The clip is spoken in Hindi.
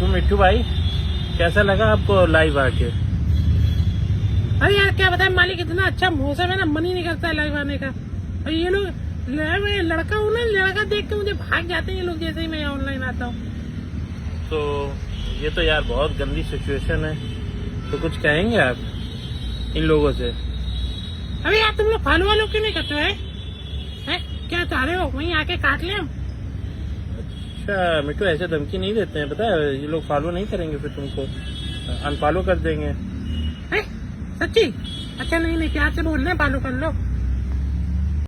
तो मिट्टू भाई, कैसा लगा आपको लाइव आके? अरे यार क्या बताए मालिक, इतना अच्छा मौसम है ना, मन ही नहीं करता है लाइव आने का। और ये लोग, मैं लड़का हूँ ना, लड़का देख के मुझे भाग जाते हैं ये लोग जैसे ही मैं ऑनलाइन आता हूँ। तो ये तो यार बहुत गंदी सिचुएशन है, तो कुछ कहेंगे आप इन लोगों से? अरे यार तुम लोग फॉलो वालों क्यों नहीं करते हैं? क्या चाह रहे हो, वहीं आके काट ले हम? अच्छा मिट्टू, ऐसे धमकी नहीं देते हैं, पता है ये लोग फॉलो नहीं करेंगे, फिर तुमको अनफॉलो कर देंगे। सच्ची? अच्छा नहीं, प्यार से बोल रहे हैं, फॉलो कर लो।